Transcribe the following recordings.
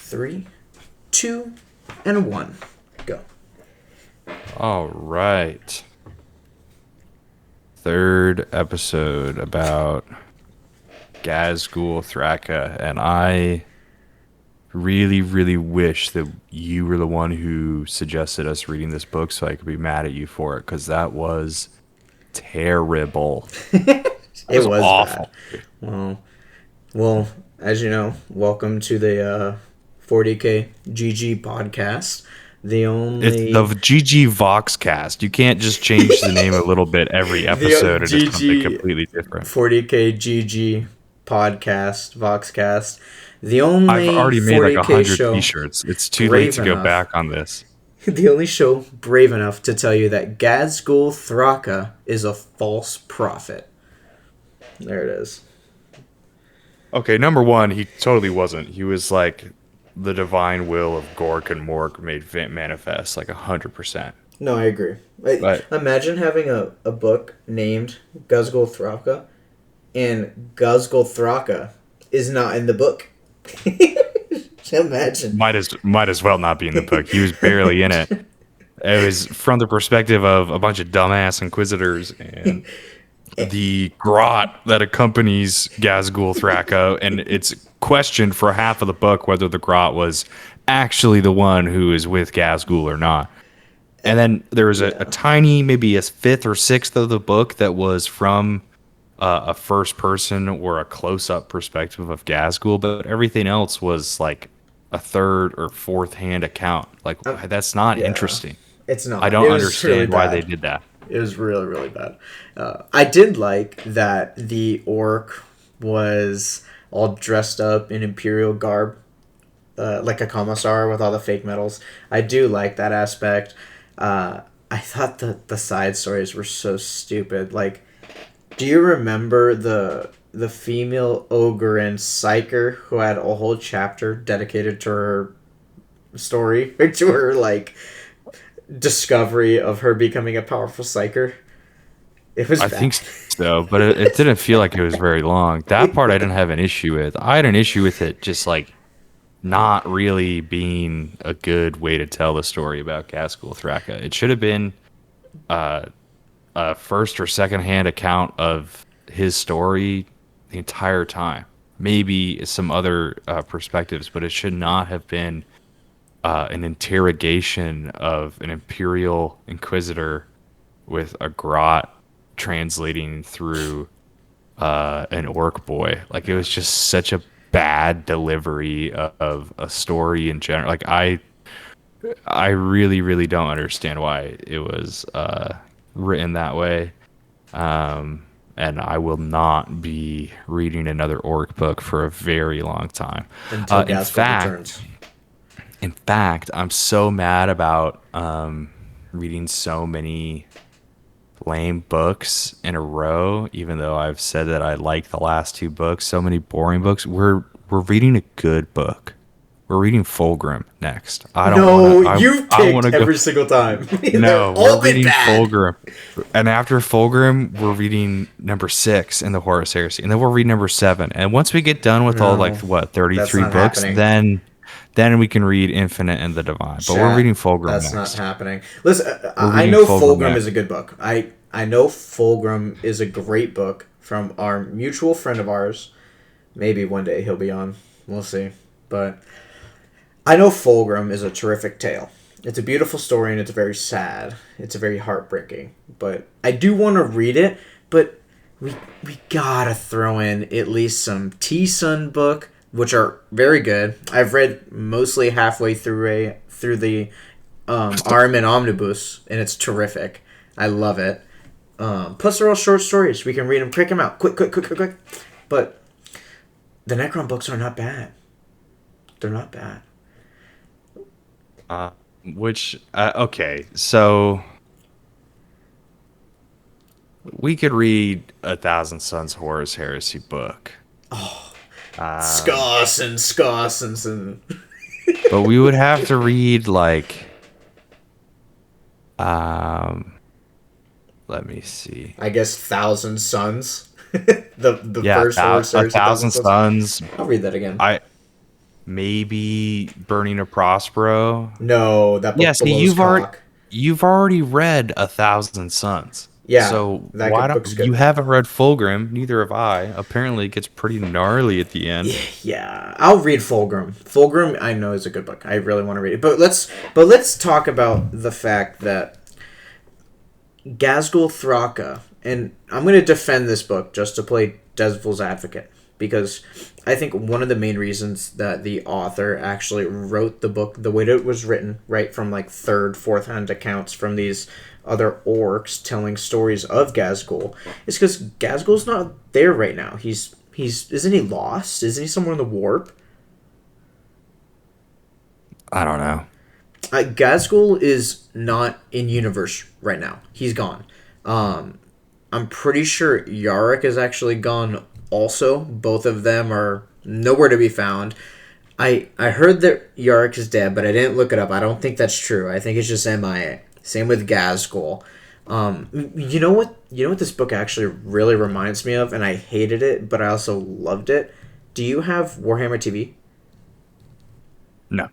3, 2, and 1. Go. All right. Third episode about Ghazghkull Thraka, and I really, really wish that you were the one who suggested us reading this book so I could be mad at you for it, because that was terrible. That It was was bad. awful. Well, as you know, welcome to the 40K GG podcast. The It's the only GG Voxcast. You can't just change the name a little bit every episode and it's something GG completely different. 40K GG podcast, Voxcast. The I've only already made like 40K 100 show t-shirts. It's too late brave to go enough. back on this. The only show brave enough to tell you that Ghazghkull Thraka is a false prophet. There it is. Okay, number one, he totally wasn't. He was like the divine will of Gork and Mork made manifest, like 100%. No, I agree. But Imagine having a book named Ghazghkull Thraka, and Ghazghkull Thraka is not in the book. Imagine. might as well not be in the book. He was barely in it. It was from the perspective of a bunch of dumbass inquisitors and the grot that accompanies Ghazghkull Thraka, and it's questioned for half of the book whether the grot was actually the one who is with Ghazghkull or not. And then there was a tiny, maybe a fifth or sixth of the book that was from a first person or a close-up perspective of Ghazghkull, but everything else was like a third or fourth hand account. Like, that's not interesting. It's not. I don't It was understand really why bad. they did that. It was really, really bad. I did like that the orc was all dressed up in Imperial garb, like a commissar with all the fake medals. I do like that aspect. I thought the side stories were so stupid. Like, do you remember the female ogre and psyker who had a whole chapter dedicated to her story, or to her, like, discovery of her becoming a powerful psyker? It was I bad. think so, but it didn't feel like it was very long. That part I didn't have an issue with. I had an issue with it just like not really being a good way to tell the story about Ghazghkull Thraka. It should have been a first or second hand account of his story the entire time. Maybe some other perspectives, but it should not have been an interrogation of an Imperial Inquisitor with a grot translating through an orc boy. Like, it was just such a bad delivery of a story in general. Like, I really, really don't understand why it was written that way. And I will not be reading another orc book for a very long time. Until Ghazghkull returns. In fact, I'm so mad about reading so many lame books in a row, even though I've said that I like the last two books. So many boring books. We're reading a good book. We're reading Fulgrim next. You've picked every single time. No, all we're been reading bad. Fulgrim. And after Fulgrim, we're reading number 6 in the Horus Heresy. And then we'll read number 7. And once we get done with all, like, what, 33 not books, happening. then we can read Infinite and the Divine. But we're reading Fulgrim That's next. not happening. Listen, I reading know Fulgrim Fulgrim next. is a good book. I know Fulgrim is a great book from our mutual friend of ours. Maybe one day he'll be on. We'll see. But I know Fulgrim is a terrific tale. It's a beautiful story and it's very sad. It's very heartbreaking. But I do want to read it, but we gotta throw in at least some T-Sun book, which are very good. I've read mostly halfway through the Armin Omnibus, and it's terrific. I love it. Plus, they're all short stories. We can read them, crank them out, quick. But the Necron books are not bad. They're not bad. Okay, so we could read 1,000 Suns Horus Heresy book. Scoss and But we would have to read, like, let me see. I guess 1,000 Suns. the Yeah, first Horus Heresy 1,000 Suns. I'll read that again. maybe Burning of Prospero. No, that book Yeah, see, blows cock. you've already read A Thousand Suns. Yeah, So that why good don't book's you good. haven't read Fulgrim? Neither have I. Apparently, it gets pretty gnarly at the end. Yeah, I'll read Fulgrim. Fulgrim, I know is a good book. I really want to read it. But let's talk about the fact that Ghazghkull Thraka, and I'm going to defend this book just to play devil's advocate, because I think one of the main reasons that the author actually wrote the book the way that it was written, right, from like third, fourth hand accounts from these other orcs telling stories of Ghazghkull, is because Ghazghkull's not there right now. He's isn't he lost? Isn't he somewhere in the warp? I don't know. Ghazghkull is not in universe right now. He's gone. I'm pretty sure Yarick is actually gone also. Both of them are nowhere to be found. I heard that Yarick is dead, but I didn't look it up. I don't think that's true. I think it's just MIA. Same with Ghazghkull. You know what? You know what this book actually really reminds me of, and I hated it, but I also loved it. Do you have Warhammer TV? No.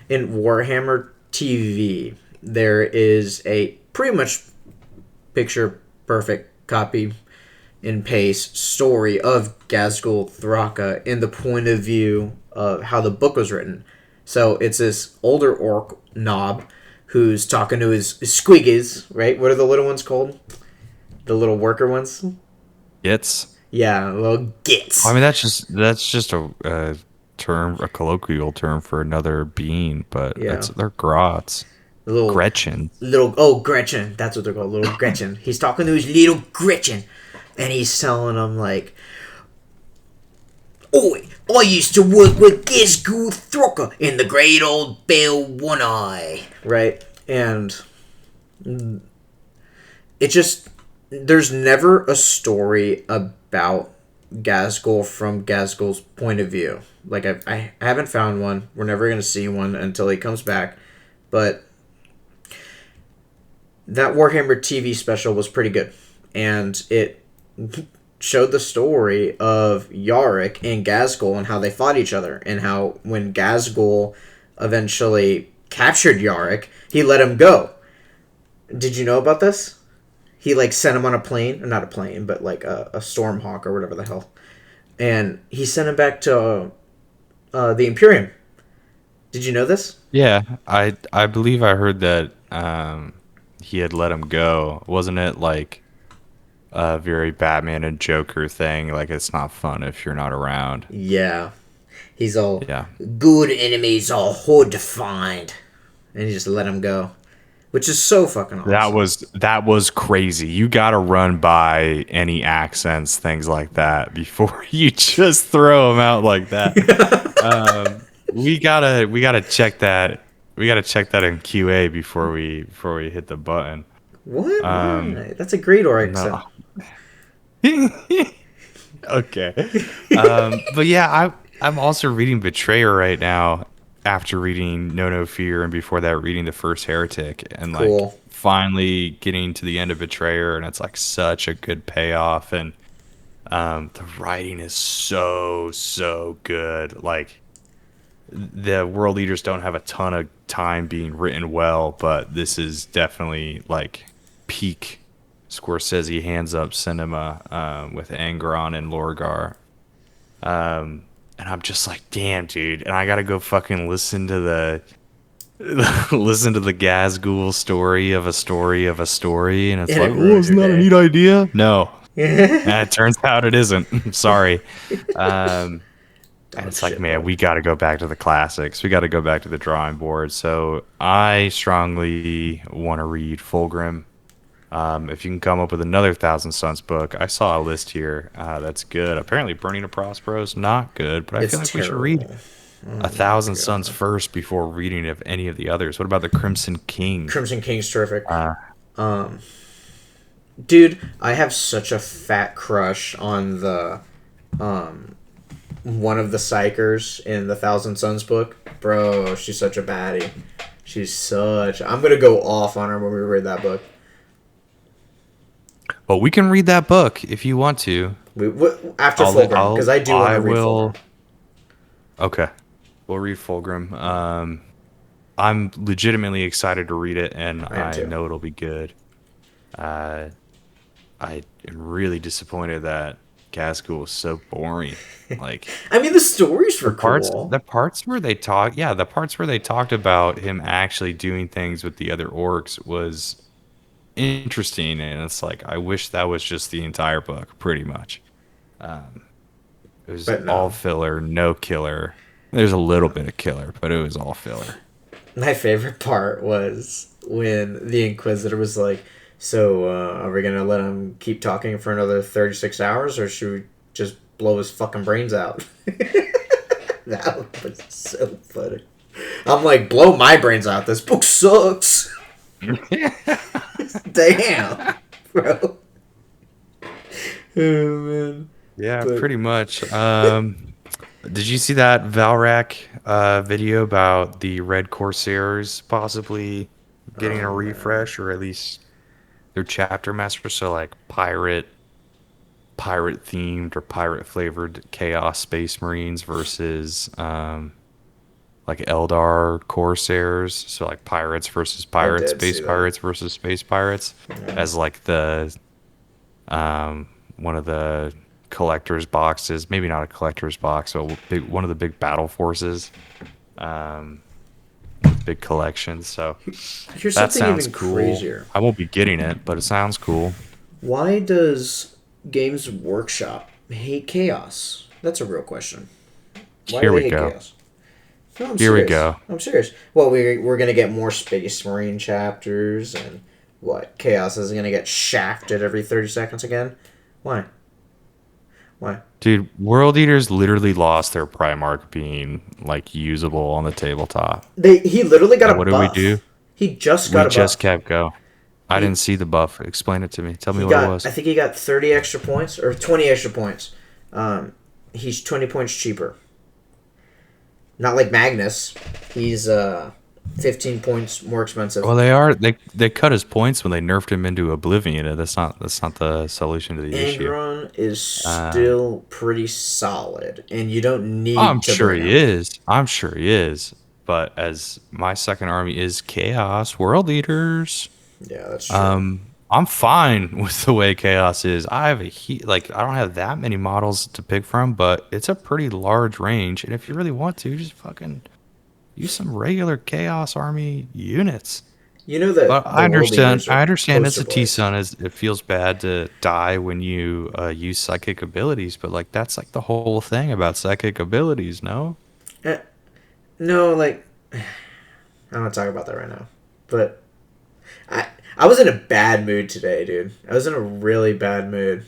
In Warhammer TV, there is a pretty much picture perfect copy and paste story of Ghazghkull Thraka in the point of view of how the book was written. So it's this older orc knob who's talking to his squiggies, right? What are the little ones called? The little worker ones? It's. Yeah, little gits. I mean, that's just a term, a colloquial term for another being, but Yeah. they're grots. Little Gretchen. Gretchen. That's what they're called, little Gretchen. He's talking to his little Gretchen, and he's telling them like, "Oh, I used to work with Ghazghkull Thraka in the great old Bell One Eye." Right, and it just there's never a story about Ghazghkull from Ghazghkull's point of view. Like I haven't found one. We're never gonna see one until he comes back, but that Warhammer TV special was pretty good, and it showed the story of Yarick and Ghazghkull and how they fought each other, and how when Ghazghkull eventually captured Yarick, he let him go. Did you know about this? He like sent him on a plane, or not a plane, but like a Stormhawk or whatever the hell, and he sent him back to the Imperium. Did you know this? Yeah, I believe I heard that he had let him go. Wasn't it like a very Batman and Joker thing? Like, it's not fun if you're not around. Yeah. He's all, Yeah. good enemies are hard to find. And he just let him go. Which is so fucking awesome. That was crazy. You gotta run by any accents, things like that, before you just throw them out like that. We gotta check that. We gotta check that in QA before we hit the button. What? Why? That's a great accent. No. Okay. But yeah, I'm also reading Betrayer right now after reading No Fear, and before that reading the first Heretic, and Cool. like finally getting to the end of Betrayer, and it's like such a good payoff, and the writing is so good. Like, the world leaders don't have a ton of time being written well, but this is definitely like peak Scorsese hands up cinema with Angron and Lorgar. And I'm just like, damn, dude. And I gotta go fucking listen to the Ghazghkull story of a story of a story, and it's And like, it oh, ruined isn't your that a day. neat idea? No. And it turns out it isn't. Sorry. And it's like, shit, man, bro. we got to go back to the classics. We got to go back to the drawing board. So I strongly want to read Fulgrim. If you can come up with another Thousand Suns book, I saw a list here that's good. Apparently, Burning of Prospero is not good, but I It's feel like we should terrible. read A Thousand Suns first before reading of any of the others. What about the Crimson King? Crimson King's terrific. Dude, I have such a fat crush on the one of the psychers in the Thousand Suns book. Bro, she's such a baddie. I'm gonna go off on her when we read that book. Well, we can read that book if you want to. After Fulgrim, because I do want to read Fulgrim. Okay. We'll read Fulgrim. I'm legitimately excited to read it, and I am I too. know it'll be good. Uh, I am really disappointed that Ghazghkull was so boring. Like I mean, the stories were cool. the parts where they talk, yeah, the parts where they talked about him actually doing things with the other orcs was interesting, and it's like I wish that was just the entire book, pretty much. It was But all no. filler, no killer. There's a little bit of killer, but it was all filler. My favorite part was when the Inquisitor was like, "So, are we gonna let him keep talking for another 36 hours, or should we just blow his fucking brains out?" That was so funny. I'm like, blow my brains out. This book sucks. Damn, bro. Oh man. Yeah, But pretty much. Did you see that Valrak video about the Red Corsairs possibly getting oh a man, refresh, or at least their chapter master? So like pirate themed or pirate flavored Chaos Space Marines versus like Eldar Corsairs. So like pirates versus I pirates, did space see that. pirates versus space pirates, Yeah. as like the one of the collector's boxes, maybe not a collector's box, but one of the big battle forces, with big collections. So Here's that something sounds even cool. crazier. I won't be getting it, but it sounds cool. Why does Games Workshop hate chaos? That's a real question. Why do Here they we hate go. chaos? No, I'm Here we serious. go. I'm serious. Well, we're gonna get more Space Marine chapters, and what? Chaos is gonna get shafted every 30 seconds again? Why? Why? Dude, World Eaters literally lost their Primarch being like usable on the tabletop. He literally got And a what do we do? buff. He just We got a just buff. kept going. I didn't He see the buff. Explain it to me. Tell me he what it got. I was. think he got 30 extra points or 20 extra points. He's 20 points cheaper. Not like Magnus. He's 15 points more expensive. Well, they cut his points when they nerfed him into Oblivion. And that's not the solution to the issue. Angron is Um, still pretty solid, and you don't I'm need to sure bring he him. is. I'm sure he is. But as my second army is Chaos World Eaters, Yeah, that's true. I'm fine with the way Chaos is. I have I don't have that many models to pick from, but it's a pretty large range. And if you really want to, just fucking use some regular Chaos Army units. You know that But the World Eaters are I understand it's poster a T boys. Sun. It feels bad to die when you use psychic abilities, but like that's like the whole thing about psychic abilities, no? Eh, no, like I don't want to talk about that right now. But I I was in a bad mood today, dude. I was in a really bad mood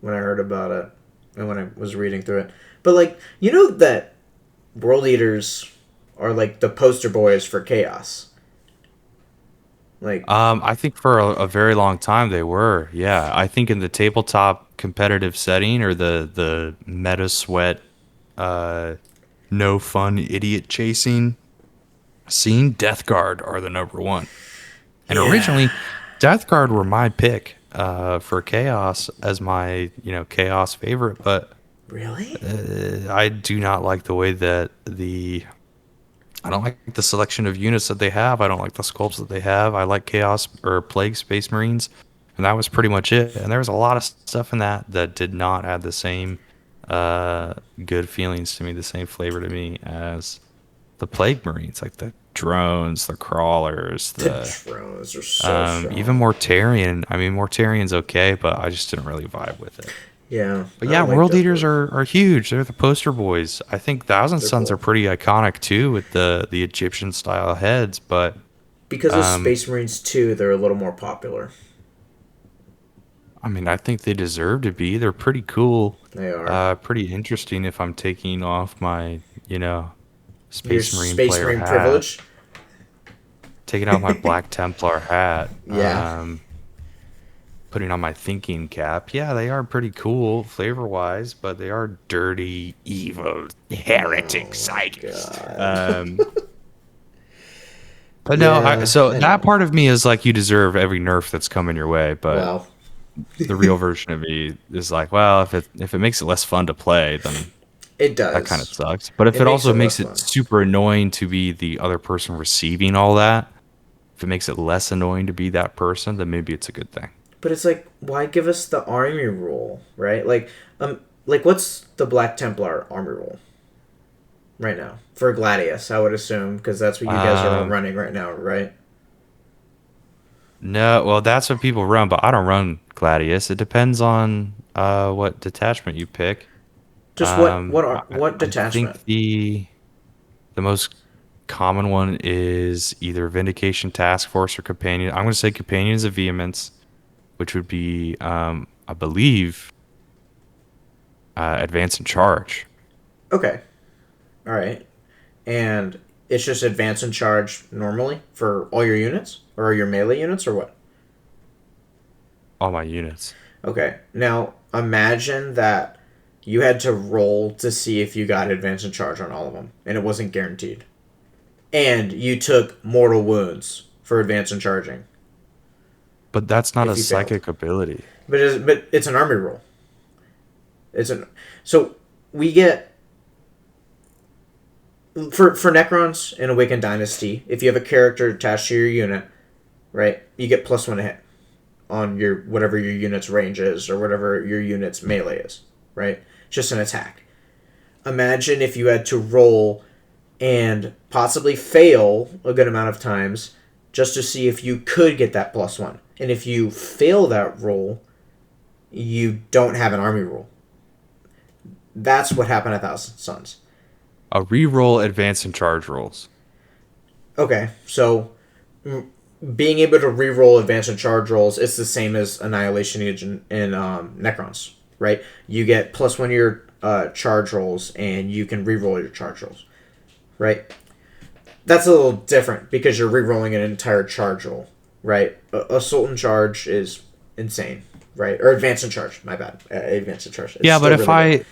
when I heard about it and when I was reading through it. But like, you know that World Eaters are like the poster boys for chaos. Like, I think for a very long time they were. Yeah, I think in the tabletop competitive setting or the meta sweat, uh, no fun idiot chasing scene, Death Guard are the number one. And yeah, originally, Death Guard were my pick for Chaos as my Chaos favorite, but really? I do not like the way that I don't like the selection of units that they have. I don't like the sculpts that they have. I like Chaos or Plague Space Marines, and that was pretty much it. And there was a lot of stuff in that did not have the same good feelings to me, the same flavor to me as the Plague Marines, like the drones, the crawlers, The the drones are so even strong. Mortarion. I mean, Mortarion's okay, but I just didn't really vibe with it. Yeah, But I yeah, don't like World Death Eaters Guard. are huge. They're the poster boys. I think Thousand They're Suns are cool. pretty iconic too with the Egyptian style heads. But Because of um, Space Marines 2, they're a little more popular. I mean, I think they deserve to be. They're pretty cool, They are. pretty interesting. If I'm taking off my Your Space Marine Space player Marine hat, privilege? taking out my Black Templar hat, Yeah. putting on my thinking cap. Yeah, they are pretty cool flavor wise, but they are dirty, evil, heretic Oh my psychics. god. But no, Yeah, so I that know. part of me is like you deserve every nerf that's coming your way, but Well, the real version of me is like, well, if it makes it less fun to play, then It That kind of does. sucks. But if It it makes also it less makes it fun. super annoying to be the other person receiving all that, if it makes it less annoying to be that person, then maybe it's a good thing. But it's like, why give us the army rule, right? Like what's the Black Templar army rule right now for Gladius? I would assume because that's what you guys are all Um, running right now, right? no, well, that's what people run, but I don't run Gladius. It depends on what detachment you pick. Just what I detachment? think the most common one is either Vindication Task Force or Companion. I'm going to say Companions of Vehemence, which would be, I believe, Advance and Charge. Okay, all right, and it's just advance and charge normally for all your units or your melee units or what? All my units. Okay, now imagine that you had to roll to see if you got advance and charge on all of them, and it wasn't guaranteed. And you took mortal wounds for advance and charging But that's not a if you failed. psychic ability. But it's an army rule. It's an so we get for Necrons in Awakened Dynasty. If you have a character attached to your unit, right, you get +1 to hit on your whatever your unit's range is or whatever your unit's melee is, right? Just an attack. Imagine if you had to roll and possibly fail a good amount of times just to see if you could get that +1. And if you fail that roll, you don't have an army rule. That's what happened at Thousand Suns. A reroll Advance and Charge rolls. Okay, so being able to reroll advance and charge rolls, it's the same as Annihilation Agent in Necrons, right? You get +1 to your charge rolls, and you can reroll your charge rolls, right? That's a little different because you're rerolling an entire charge roll, right? Assault and charge is insane, right? Or advance and charge, my bad. Advance and charge. It's Yeah, but still really good.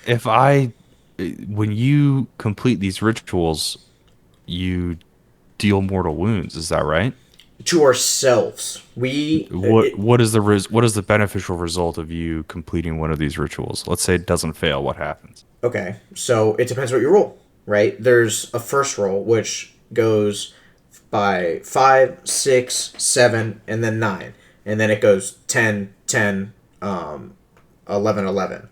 when you complete these rituals, you deal mortal wounds. Is that right? To ourselves, What is the beneficial result of you completing one of these rituals? Let's say it doesn't fail. What happens? okay, so it depends what you roll, right? There's a first roll, which goes by 5, 6, 7, and then 9. And then it goes 10, 10, 11, 11,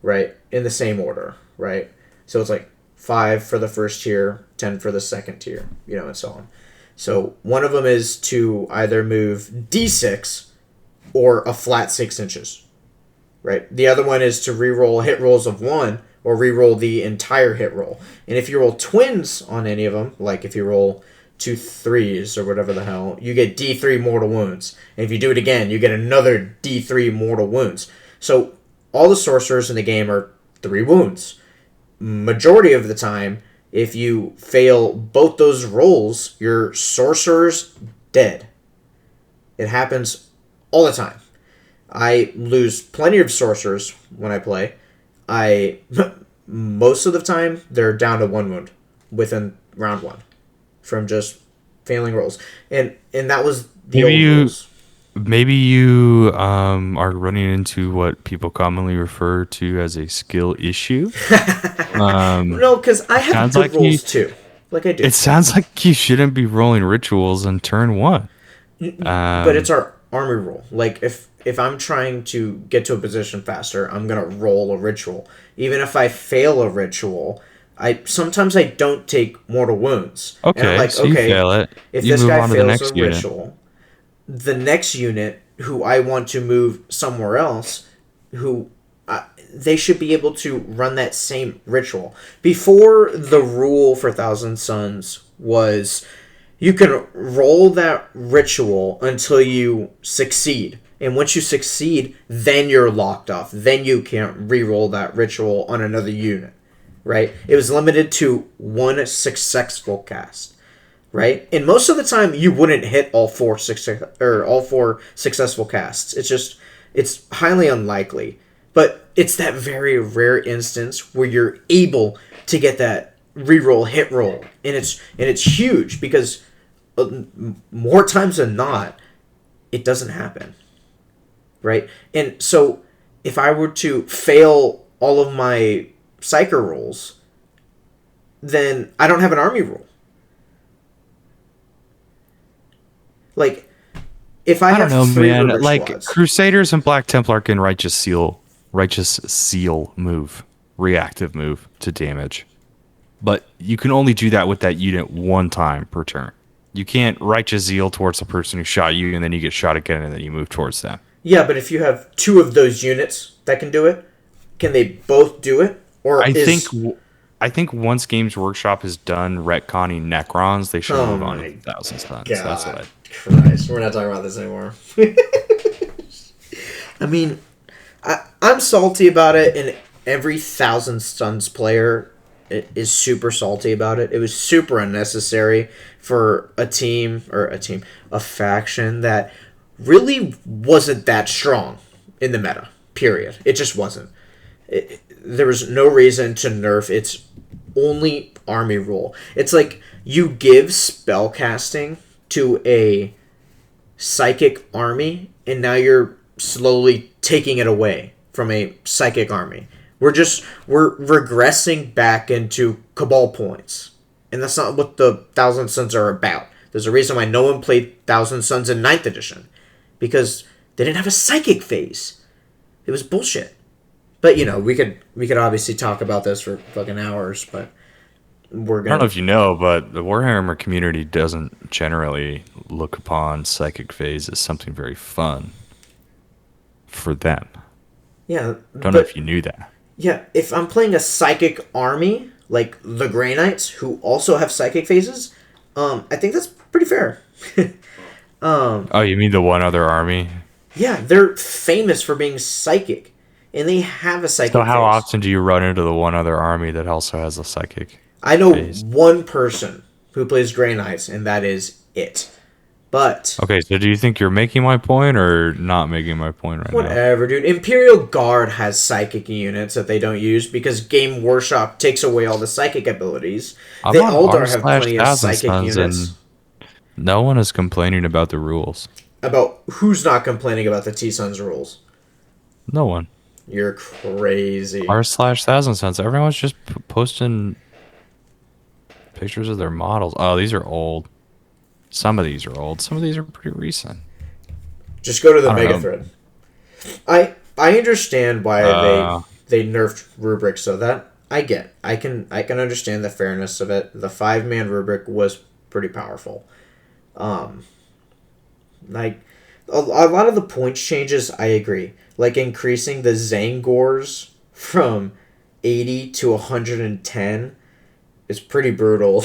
right? In the same order, right? So it's like 5 for the first tier, 10 for the second tier, and so on. So one of them is to either move d6 or a flat 6 inches, right? The other one is to reroll hit rolls of 1 or reroll the entire hit roll. And if you roll twins on any of them, like if you roll 2 3s or whatever the hell, you get D3 mortal wounds. And if you do it again, you get another D3 mortal wounds. So all the sorcerers in the game are 3 wounds. Majority of the time, if you fail both those rolls, your sorcerer's dead. It happens all the time. I lose plenty of sorcerers when I play. I most of the time they're down to 1 wound within round 1 from just failing rolls, and that was the Maybe old you rules. maybe you are running into what people commonly refer to as a skill issue. Um, No, because I it have sounds good like you. rolls too, like I do. It sounds like you shouldn't be rolling rituals on turn one. But it's Um, our army roll. Like if I'm trying to get to a position faster, I'm gonna roll a ritual. Even if I fail a ritual, I don't take mortal wounds, and I'm okay, like, so you okay, fail it. if You this move guy on to the fails a next unit. ritual, the next unit who I want to move somewhere else, who they should be able to run that same ritual. Before, the rule for Thousand Suns was you can roll that ritual until you succeed. And once you succeed, then you're locked off. Then you can't re-roll that ritual on another unit, right? It was limited to one successful cast, right? And most of the time, you wouldn't hit all four successful casts. It's highly unlikely, but it's that very rare instance where you're able to get that reroll hit roll, and it's huge because more times than not, it doesn't happen, right? And so, if I were to fail all of my Psyker rules, then I don't have an army rule. Like, if I I don't have know, three man. Rubric Like squads, Crusaders and Black Templar can righteous seal move, reactive move to damage. But you can only do that with that unit one time per turn. You can't righteous zeal towards the person who shot you, and then you get shot again, and then you move towards them. yeah, but if you have two of those units that can do it, can they both do it? Or I think is I think once Games Workshop is done retconning Necrons, they should oh move on to my 1,000 Suns. That's what God Christ, we're not talking about this anymore. I mean, I'm salty about it, and every 1,000 Suns player is super salty about it. It was super unnecessary for a faction that really wasn't that strong in the meta. Period. It just wasn't. There was no reason to nerf its only army rule. It's like you give spellcasting to a psychic army, and now you're slowly taking it away from a psychic army. We're regressing back into Cabal points, and that's not what the Thousand Suns are about. There's a reason why no one played Thousand Suns in Ninth Edition, because they didn't have a psychic phase. It was bullshit. But we could obviously talk about this for fucking hours, but we're I gonna. don't know if you know, but the Warhammer community doesn't generally look upon Psychic Phase as something very fun for them. Yeah, Don't know if you knew that. yeah, if I'm playing a psychic army like the Grey Knights, who also have psychic phases, I think that's pretty fair. Oh, you mean the one other army? Yeah, they're famous for being psychic, and they have a psychic So how phase. often do you run into the one other army that also has a Psychic I know phase? one person who plays Grey Knights, and that is it. But Okay, so do you think you're making my point or not making my point right now? whatever, dude. Imperial Guard has psychic units that they don't use because Game Workshop takes away all the psychic abilities. I'm The on Eldar r have slash plenty of thousand psychic suns units. and no one is complaining about the rules. About who's not complaining about the T-Suns rules? No one. You're crazy. r slash thousand suns. Everyone's just posting pictures of their models. Oh, these are old. Some of these are old. Some of these are pretty recent. Just go to the I mega don't know. thread. I understand why they nerfed rubrics, so that I get. I can understand the fairness of it. The 5-man rubric was pretty powerful. Like a lot of the points changes, I agree. Like increasing the Zangors from 80 to 110 is pretty brutal.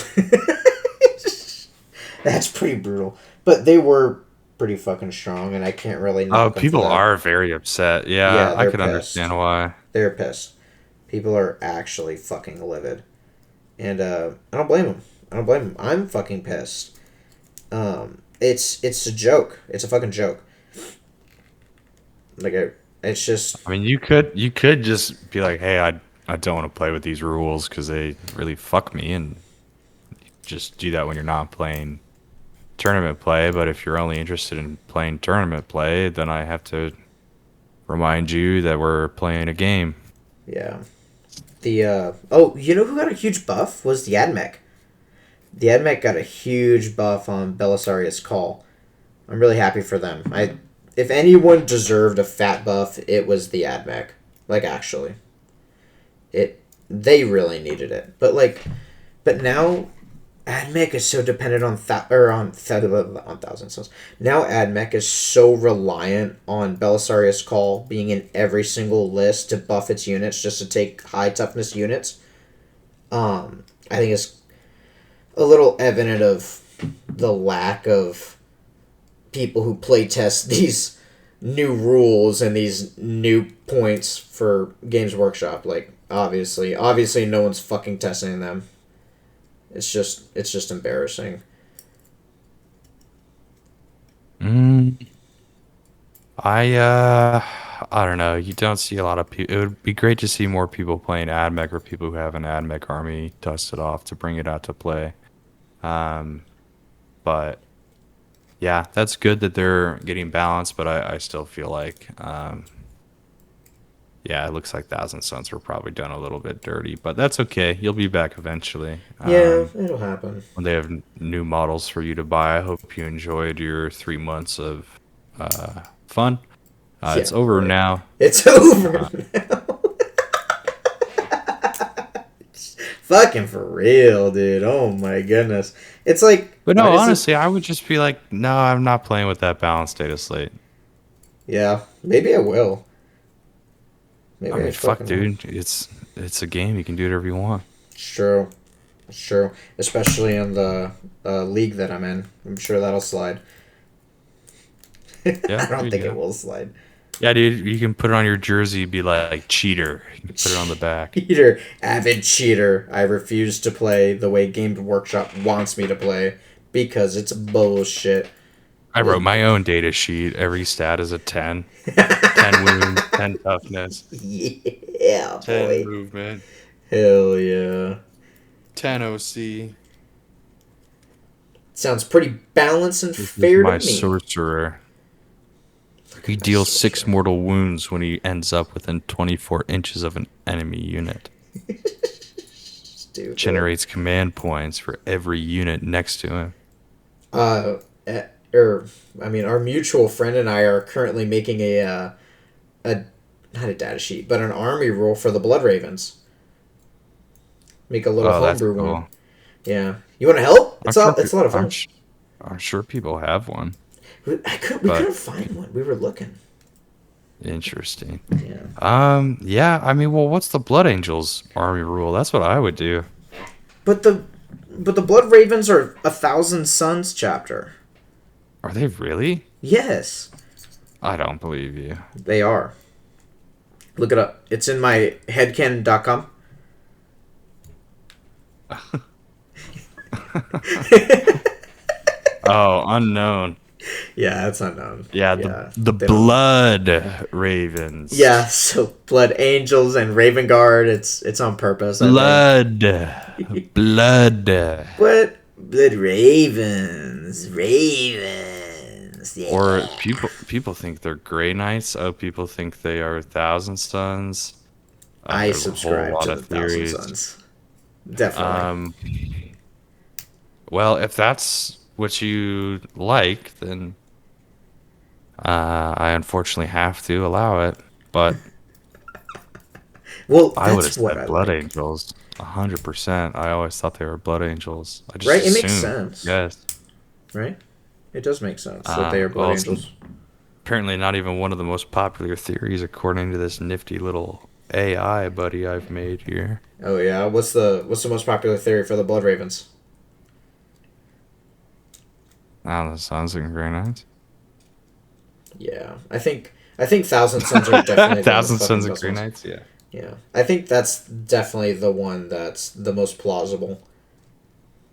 That's pretty brutal. But they were pretty fucking strong, and I can't really Oh, knock them for people that. are very upset. Yeah, Yeah, I they're can pissed. understand why. They're pissed. People are actually fucking livid. And I don't blame them. I don't blame them. I'm fucking pissed. It's a joke. It's a fucking joke. Like it's just I mean, you could just be like, hey, I don't want to play with these rules because they really fuck me, and just do that when you're not playing tournament play. But if you're only interested in playing tournament play, then I have to remind you that we're playing a game. yeah. The you know who got a huge buff was the Admech. The Admech got a huge buff on Belisarius Call. I'm really happy for them. If anyone deserved a fat buff, it was the Admech. Like actually. They really needed it. But now Admech is so dependent on on Thousand Suns. Now Admech is so reliant on Belisarius Call being in every single list to buff its units just to take high toughness units. I think it's a little evident of the lack of people who play test these new rules and these new points for Games Workshop. Like obviously no one's fucking testing them. It's just embarrassing. I don't know. You don't see a lot of people. It would be great to see more people playing AdMech or people who have an AdMech army dusted off to bring it out to play. But yeah, that's good that they're getting balanced. But I still feel like Yeah, it looks like Thousand Sons were probably done a little bit dirty, but that's okay. You'll be back eventually. Yeah, it'll happen. When they have new models for you to buy. I hope you enjoyed your 3 months of fun. Yeah, It's over right. now. It's over now. Fucking for real, dude. Oh my goodness. It's like, But why no, does it? honestly, I would just be like, no, I'm not playing with that balanced data slate. Yeah, maybe I will. I Maybe I mean, fuck, fucking will. dude. It's a game. You can do whatever you want. It's true. It's true. Especially in the league that I'm in. I'm sure that'll slide. Yeah, I there don't you think it go. will slide. Yeah, dude, you can put it on your jersey, be like cheater. You can put it on the back. Cheater. Avid cheater. I refuse to play the way Games Workshop wants me to play because it's bullshit. I wrote my own data sheet. Every stat is a 10. 10 wounds, 10 toughness, Yeah, 10 boy. movement, Hell yeah. 10 OC. Sounds pretty balanced and This is fair to my me. sorcerer. He deals 6 mortal wounds when he ends up within 24 inches of an enemy unit. Stupid. Generates command points for every unit next to him. Uh, our mutual friend and I are currently making a not a data sheet, but an army rule for the Blood Ravens. Make a little Oh, that's homebrew one. cool. Yeah, you want to help? I'm sure. It's a lot of fun. I'm sure people have one, We but couldn't find one. We were looking. interesting. Yeah, Yeah. I mean, well, what's the Blood Angels army rule? That's what I would do. but the Blood Ravens are 1,000 Suns chapter. Are they really? Yes, I don't believe you. they are. Look it up. It's in my headcanon.com. Oh, unknown. Yeah, it's unknown. Yeah, Yeah, the they don't. Blood Ravens. Yeah, so Blood Angels and Raven Guard. It's on purpose, I think. Blood. Blood. What? Blood Ravens, Ravens. Or Yeah. people think they're Grey Knights. Oh, people think they are Thousand Sons. I There's a whole subscribe lot to the of Thousand theories. Suns. Definitely. Um, well, if that's what you like, then I unfortunately have to allow it. But Well, I would have that's what said I Blood like. Angels, 100%. I always thought they were Blood Angels. I just Right? It makes assumed. sense. Yes. Right? It does make sense that they are Blood Well, it's Angels. apparently not even one of the most popular theories, according to this nifty little AI buddy I've made here. Oh yeah. What's the most popular theory for the Blood Ravens? Oh, that sounds like very nice. Yeah, I think Thousand Suns are definitely the Thousand fucking Sons of best Grey ones. Knights, yeah. Yeah, I think that's definitely the one that's the most plausible.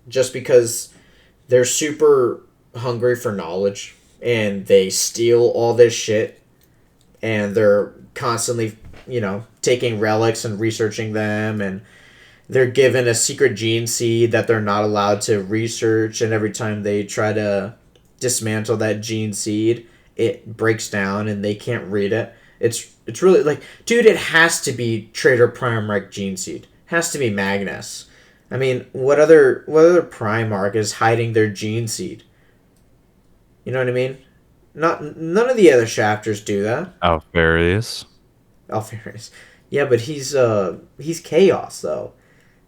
Just because they're super hungry for knowledge and they steal all this shit and they're constantly, taking relics and researching them and they're given a secret gene seed that they're not allowed to research and every time they try to dismantle that gene seed, it breaks down and they can't read it. It's really like, dude, it has to be Trader Primarch gene seed. Has to be Magnus. I mean, what other Primarch is hiding their gene seed? You know what I mean? Not none of the other chapters do that. Alfarius. Alpharius. Yeah, but he's chaos though.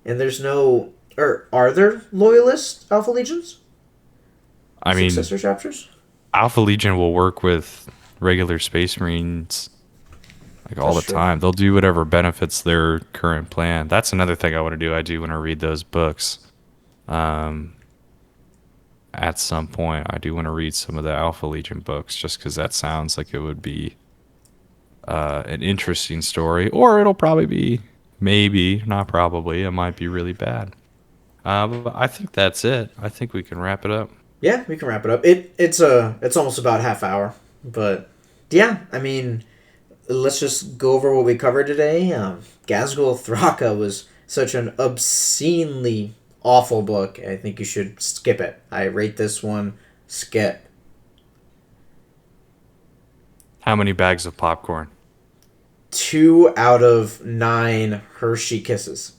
And there's no or are there loyalist Alpha Legions? I mean, Successor chapters? Alpha Legion will work with regular Space Marines like all That's the true. time. They'll do whatever benefits their current plan. That's another thing I want to do. I do want to read those books. Um, at some point, I do want to read some of the Alpha Legion books, just because that sounds like it would be an interesting story, or it'll probably be, maybe, not probably, it might be really bad. But I think that's it. I think we can wrap it up. Yeah, we can wrap it up. It's almost about half hour. But yeah, I mean, let's just go over what we covered today. Ghazghkull Thraka was such an obscenely awful book. I think you should skip it. I rate this one skip. How many bags of popcorn? 2 out of 9 Hershey Kisses.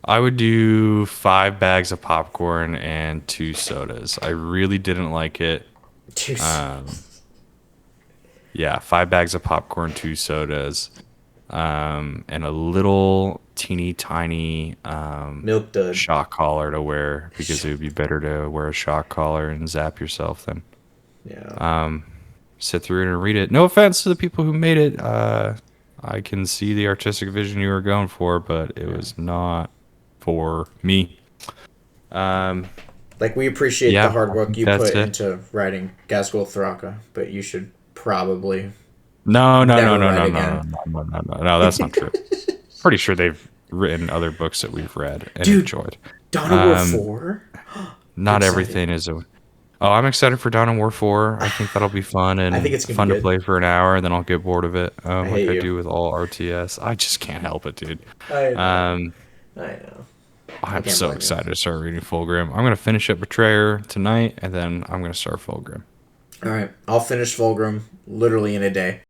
I would do 5 bags of popcorn and 2 sodas. I really didn't like it. Yeah, 5 bags of popcorn, 2 sodas, and a little teeny tiny Milk dud. shock collar to wear, because it would be better to wear a shock collar and zap yourself than sit through it and read it. No offense to the people who made it. I can see the artistic vision you were going for, but it was not for me. Like, we appreciate the hard work you put into writing Ghazghkull Thraka, but you should probably no, that's not true. Pretty sure they've written other books that we've read and enjoyed. Dawn of War 4? Not everything is a... Oh, I'm excited for Dawn of War 4. I think that'll be fun, and I think it's fun to play for an hour, and then I'll get bored of it, like I do with all RTS. I just can't help it, dude. I know. I'm so excited to start reading Fulgrim. I'm going to finish up Betrayer tonight, and then I'm going to start Fulgrim. All right. I'll finish Fulgrim literally in a day.